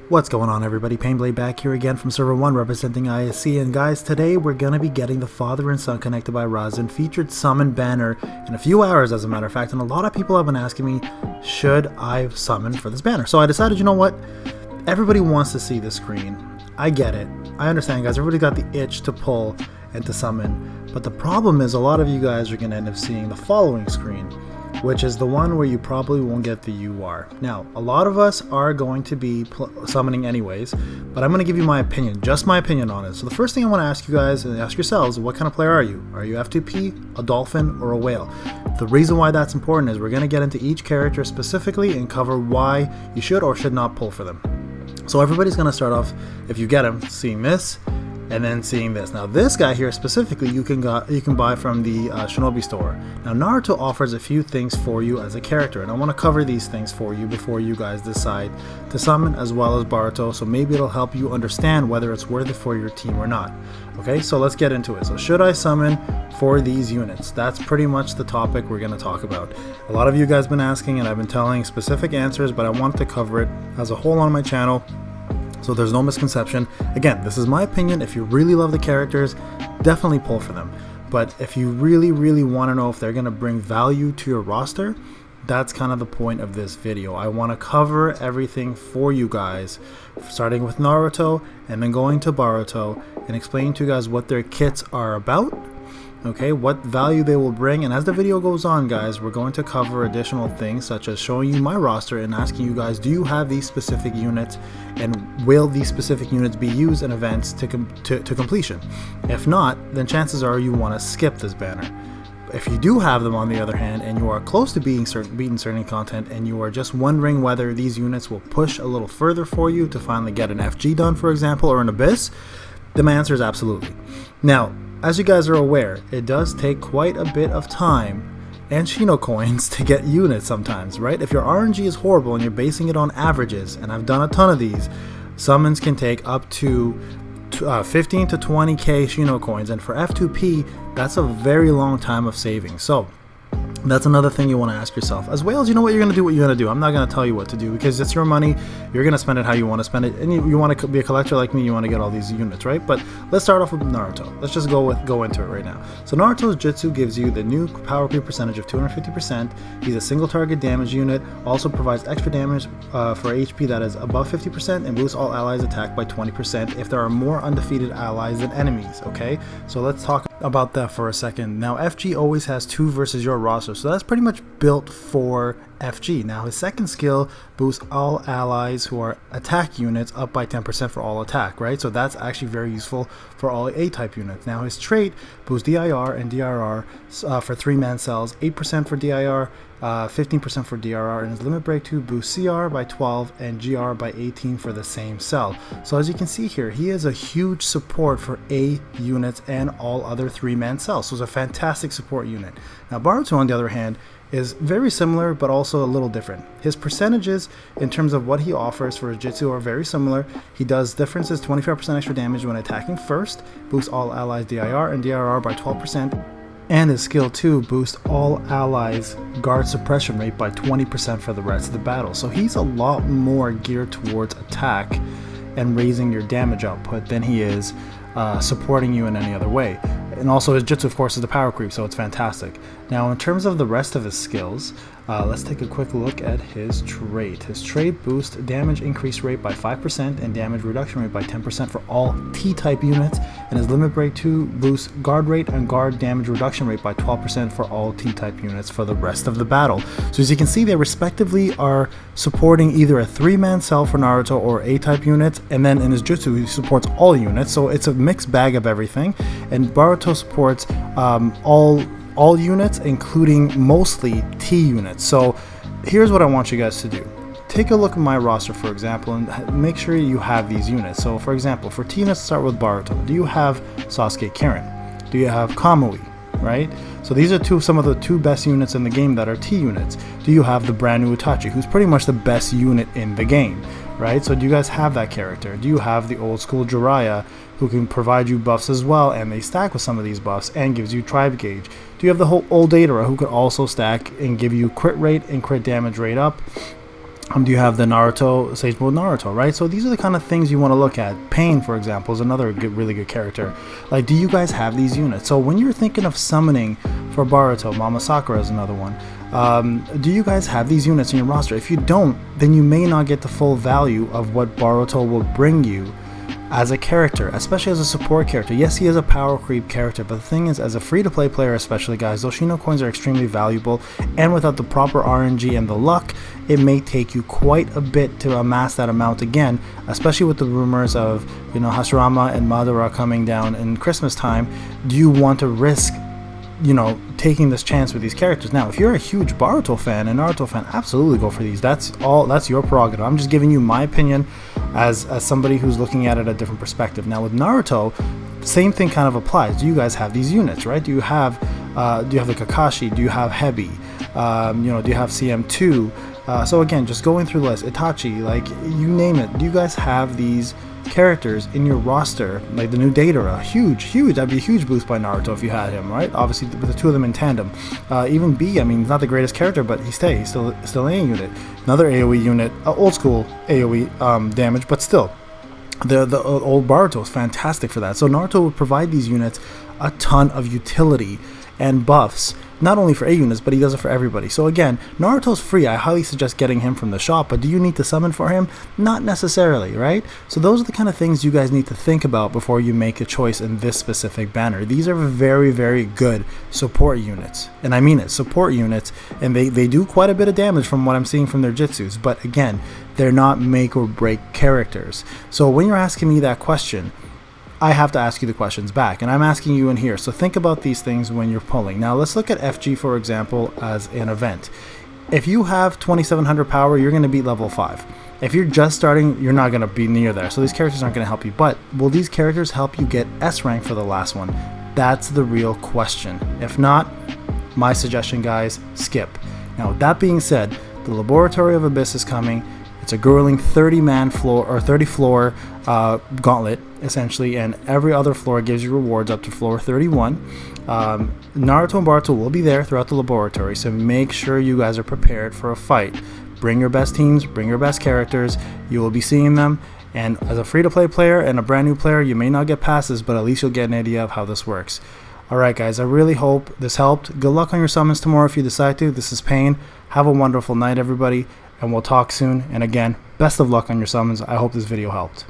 What's going on, everybody? Payneblade back here again from server 1 representing ISC, and guys, today we're going to be getting the father and son connected by Rasen featured summon banner in a few hours, as a matter of fact, and a lot of people have been asking me, should I summon for this banner? So I decided, you know what, everybody wants to see the screen. I get it. I understand, guys. Everybody got the itch to pull and to summon, but the problem is a lot of you guys are going to end up seeing the following screen, which is the one where you probably won't get the UR. Now, a lot of us are going to be summoning anyways, but I'm going to give you my opinion, just my opinion on it. So the first thing I want to ask you guys, and ask yourselves, what kind of player are you? Are you F2P, a dolphin, or a whale? The reason why that's important is we're going to get into each character specifically and cover why you should or should not pull for them. So everybody's going to start off, if you get them, seeing this, and then seeing this. Now this guy here specifically you can buy from the Shinobi store. Now Naruto offers a few things for you as a character, and I want to cover these things for you before you guys decide to summon, as well as Boruto, so maybe it'll help you understand whether it's worth it for your team or not. Okay, so let's get into it. So should I summon for these units? That's pretty much the topic we're going to talk about. A lot of you guys have been asking, and I've been telling specific answers, but I wanted to cover it as a whole on my channel, so there's no misconception. Again, this is my opinion. If you really love the characters, definitely pull for them. But if you really want to know if they're going to bring value to your roster, that's kind of the point of this video. I want to cover everything for you guys, starting with Naruto and then going to Boruto, and explaining to you guys what their kits are about, okay, what value they will bring. And as the video goes on, guys, we're going to cover additional things such as showing you my roster and asking you guys, do you have these specific units, and will these specific units be used in events to completion? If not, then chances are you want to skip this banner. If you do have them, on the other hand, and you are close to beating certain content, and you are just wondering whether these units will push a little further for you to finally get an FG done, for example, or an Abyss, then my answer is absolutely. Now, as you guys are aware, it does take quite a bit of time and shinocoins to get units sometimes, right? If your RNG is horrible and you're basing it on averages, and I've done a ton of these, summons can take up to 15 to 20k shinocoins, and for F2P, that's a very long time of saving. So that's another thing you want to ask yourself. As well as, you know what, you're going to do what you're going to do. I'm not going to tell you what to do, because it's your money. You're going to spend it how you want to spend it, and you want to be a collector like me. You want to get all these units, right? But let's start off with Naruto. Let's just go into it right now. So Naruto's Jutsu gives you the new power creep percentage of 250%. He's a single target damage unit, also provides extra damage for HP that is above 50%, and boosts all allies attack by 20% if there are more undefeated allies than enemies. Okay, so let's talk about that for a second. Now FG always has 2 versus your roster, so that's pretty much built for FG. Now his second skill boosts all allies who are attack units up by 10% for all attack, right? So that's actually very useful for all A-type units. Now his trait boosts DIR and DRR for 3-man cells, 8% for DIR, 15% for DRR, and his limit break 2 boosts CR by 12 and GR by 18 for the same cell. So as you can see here, he is a huge support for A units and all other 3-man cells, so it's a fantastic support unit. Now Boruto, on the other hand, is very similar but also a little different. His percentages in terms of what he offers for his Jutsu are very similar. He does differences 25% extra damage when attacking first, boosts all allies DIR and DRR by 12%, and his skill 2 boosts all allies guard suppression rate by 20% for the rest of the battle. So he's a lot more geared towards attack and raising your damage output than he is supporting you in any other way. And also his Jutsu, of course, is the power creep, so it's fantastic. Now in terms of the rest of his skills, let's take a quick look at his trait. His trait boosts damage increase rate by 5% and damage reduction rate by 10% for all T-type units, and his limit break 2 boosts guard rate and guard damage reduction rate by 12% for all T-type units for the rest of the battle. So as you can see, they respectively are supporting either a 3-man cell for Naruto or A-type units, and then in his Jutsu he supports all units, so it's a mixed bag of everything. And Boruto supports all units, including mostly T units. So here's what I want you guys to do. take a look at my roster, for example, and make sure you have these units. So for example, for T, let's start with Boruto. Do you have Sasuke Kirin? Do you have Kamui? Right? So these are some of the two best units in the game that are T units. Do you have the brand new Itachi, who's pretty much the best unit in the game? Right? So do you guys have that character? Do you have the old school Jiraiya, who can provide you buffs as well, and they stack with some of these buffs and gives you tribe gauge? Do you have the whole old Datara, who could also stack and give you crit rate and crit damage rate up? Do you have the Naruto, Sage Mode Naruto, right? So these are the kind of things you want to look at. Payne, for example, is another really good character. Like, do you guys have these units? So when you're thinking of summoning for Boruto, Mama Sakura is another one. Do you guys have these units in your roster? If you don't, then you may not get the full value of what Boruto will bring you as a character, especially as a support character. Yes, he is a power creep character, but the thing is, as a free-to-play player especially, guys, those shinocoins are extremely valuable, and without the proper RNG and the luck, it may take you quite a bit to amass that amount again, especially with the rumors of, you know, Hashirama and Madara coming down in Christmas time. Do you want to risk, you know, taking this chance with these characters? Now, if you're a huge Boruto fan and Naruto fan, absolutely go for these. That's your prerogative. I'm just giving you my opinion as somebody who's looking at it a different perspective. Now with Naruto, same thing kind of applies. Do you guys have these units, right? Do you have the Kakashi? Do you have Hebi? You know, do you have CM2? So again, just going through the list, Itachi, like, you name it. Do you guys have these characters in your roster? Like the new Datara, huge, that'd be a huge boost by Naruto if you had him, right? Obviously with the two of them in tandem. Even B, I mean, he's not the greatest character, but he's still an A unit, another AoE unit, old school AoE damage, but still the old Boruto is fantastic for that. So Naruto would provide these units a ton of utility and buffs, not only for A units, but he does it for everybody. So again, Naruto's free. I highly suggest getting him from the shop, but do you need to summon for him? Not necessarily, right? So those are the kind of things you guys need to think about before you make a choice in this specific banner. These are very, very good support units, and I mean it, support units, and they do quite a bit of damage from what I'm seeing from their jutsus, but again, they're not make or break characters. So when you're asking me that question, I have to ask you the questions back, and I'm asking you in here. So think about these things when you're pulling. Now let's look at FG, for example, as an event. If you have 2700 power, you're going to beat level 5. If you're just starting, you're not going to be near there. So these characters aren't going to help you. But will these characters help you get S rank for the last one? That's the real question. If not, my suggestion, guys, skip. Now with that being said, the Laboratory of Abyss is coming. It's a grueling 30-man floor or 30 floor gauntlet, essentially, and every other floor gives you rewards up to floor 31. Naruto and Boruto will be there throughout the laboratory, so make sure you guys are prepared for a fight. Bring your best teams, bring your best characters. You will be seeing them, and as a free-to-play player and a brand new player, you may not get passes, but at least you'll get an idea of how this works. Alright guys, I really hope this helped. Good luck on your summons tomorrow if you decide to. This is Payne. Have a wonderful night, everybody, and we'll talk soon. And again, best of luck on your summons. I hope this video helped.